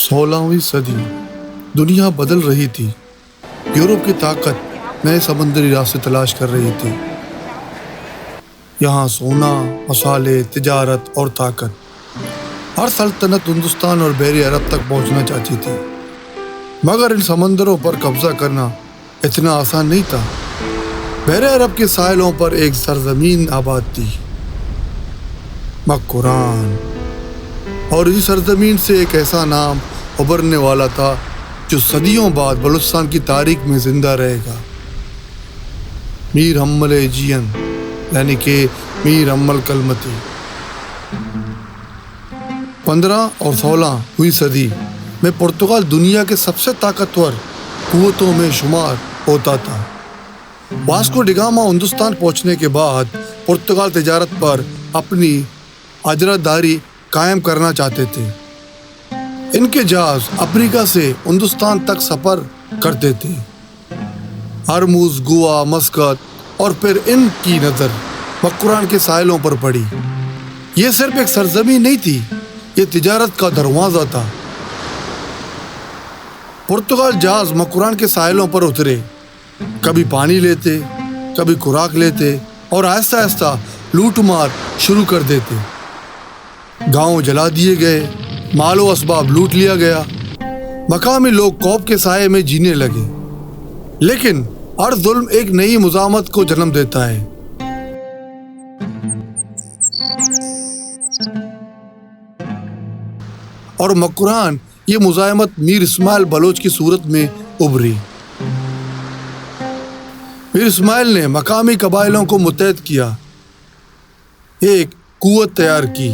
16ویں صدی دنیا بدل رہی تھی۔ یورپ کی طاقت نئے سمندری راستے تلاش کر رہی تھی۔ یہاں سونا، مسالے، تجارت اور طاقت، ہر سلطنت ہندوستان اور بحر عرب تک پہنچنا چاہتی تھی، مگر ان سمندروں پر قبضہ کرنا اتنا آسان نہیں تھا۔ بحر عرب کے ساحلوں پر ایک سرزمین آباد تھی، مکران، اور اسی سرزمین سے ایک ایسا نام ابھرنے والا تھا جو صدیوں بعد بلوچستان کی تاریخ میں زندہ رہے گا۔ میر حمل ایجین، یعنی کہ میر حمل کلمتی۔ 15 اور 16ویں صدی میں پرتگال دنیا کے سب سے طاقتور قوتوں میں شمار ہوتا تھا۔ واسکو ڈی گاما ہندوستان پہنچنے کے بعد پرتگال تجارت پر اپنی اجراداری قائم کرنا چاہتے تھے۔ ان کے جہاز افریقہ سے ہندوستان تک سفر کرتے تھے، ہرمز، گوا، مسقط، اور پھر ان کی نظر مکران کے ساحلوں پر پڑی۔ یہ صرف ایک سرزمین نہیں تھی، یہ تجارت کا دروازہ تھا۔ پرتگال جہاز مکران کے ساحلوں پر اترے، کبھی پانی لیتے، کبھی خوراک لیتے، اور آہستہ آہستہ لوٹ مار شروع کر دیتے۔ گاؤں جلا دیے گئے، مال و اسباب لوٹ لیا گیا، مقامی لوگ خوف کے سائے میں جینے لگے۔ لیکن ہر ظلم ایک نئی مزاحمت کو جنم دیتا ہے۔ اور مکران یہ مزاحمت میر اسماعیل بلوچ کی صورت میں ابھری۔ میر اسماعیل نے مقامی قبائلوں کو متحد کیا، ایک قوت تیار کی،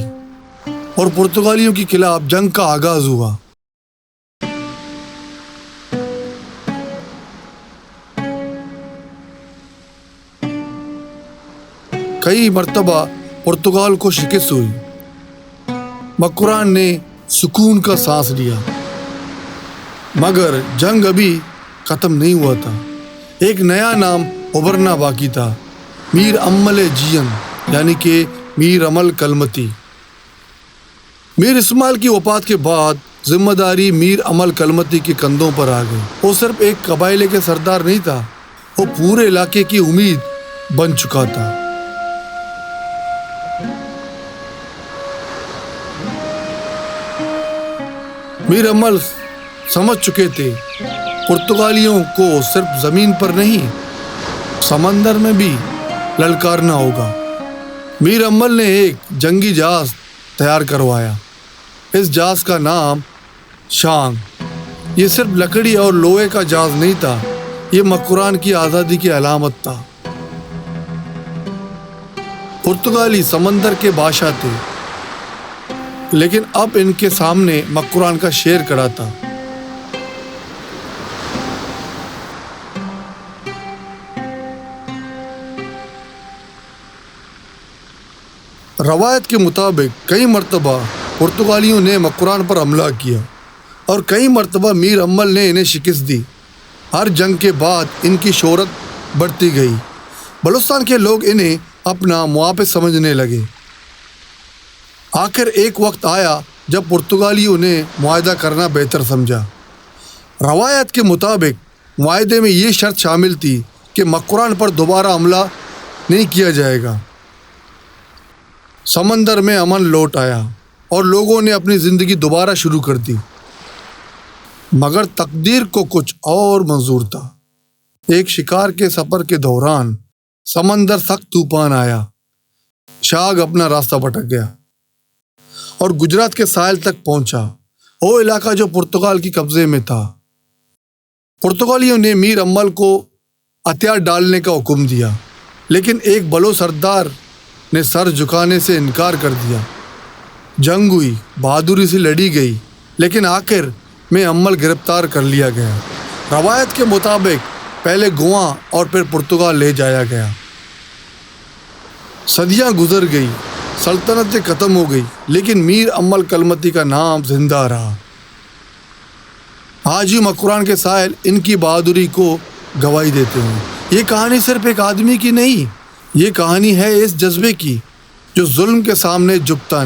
اور پرتگالیوں کے خلاف جنگ کا آغاز ہوا۔ کئی مرتبہ پرتگال کو شکست ہوئی، مکران نے سکون کا سانس لیا، مگر جنگ ابھی ختم نہیں ہوا تھا۔ ایک نیا نام ابھرنا باقی تھا، میر حمل ایجین، یعنی کہ میر حمل کلمتی۔ میر اسماعیل کی وفات کے بعد ذمہ داری میر حمل کلمتی کے کندھوں پر آ گئی۔ وہ صرف ایک قبائلے کے سردار نہیں تھا، وہ پورے علاقے کی امید بن چکا تھا۔ میر حمل سمجھ چکے تھے پرتگالیوں کو صرف زمین پر نہیں، سمندر میں بھی للکارنا ہوگا۔ میر حمل نے ایک جنگی جہاز تیار کروایا۔ اس جہاز کا نام شانگ۔ یہ صرف لکڑی اور لوہے کا جہاز نہیں تھا، یہ مکران کی آزادی کی علامت تھا۔ پرتگالی سمندر کے بادشاہ تھے، لیکن اب ان کے سامنے مکران کا شیر کھڑا تھا۔ روایت کے مطابق کئی مرتبہ پرتگالیوں نے مکران پر حملہ کیا، اور کئی مرتبہ میر حمل نے انہیں شکست دی۔ ہر جنگ کے بعد ان کی شہرت بڑھتی گئی، بلوچستان کے لوگ انہیں اپنا محافظ سمجھنے لگے۔ آخر ایک وقت آیا جب پرتگالیوں نے معاہدہ کرنا بہتر سمجھا۔ روایت کے مطابق معاہدے میں یہ شرط شامل تھی کہ مکران پر دوبارہ حملہ نہیں کیا جائے گا۔ سمندر میں امن لوٹ آیا اور لوگوں نے اپنی زندگی دوبارہ شروع کر دی، مگر تقدیر کو کچھ اور منظور تھا۔ ایک شکار کے سفر کے دوران سمندر سخت طوفان آیا، شاگ اپنا راستہ بھٹک گیا اور گجرات کے ساحل تک پہنچا، وہ علاقہ جو پرتگال کی قبضے میں تھا۔ پرتگالیوں نے میر حمل کو ہتھیار ڈالنے کا حکم دیا، لیکن ایک بلوچ سردار نے سر جھکانے سے انکار کر دیا۔ جنگ ہوئی، بہادری سے لڑی گئی، لیکن آخر میں حمل گرفتار کر لیا گیا۔ روایت کے مطابق پہلے گوا اور پھر پرتگال لے جایا گیا۔ صدیاں گزر گئی، سلطنتیں ختم ہو گئی، لیکن میر حمل کلمتی کا نام زندہ رہا۔ آج ہی مکران کے ساحل ان کی بہادری کو گواہی دیتے ہیں۔ یہ کہانی صرف ایک آدمی کی نہیں، یہ کہانی ہے اس جذبے کی جو ظلم کے سامنے جھکتا نہیں۔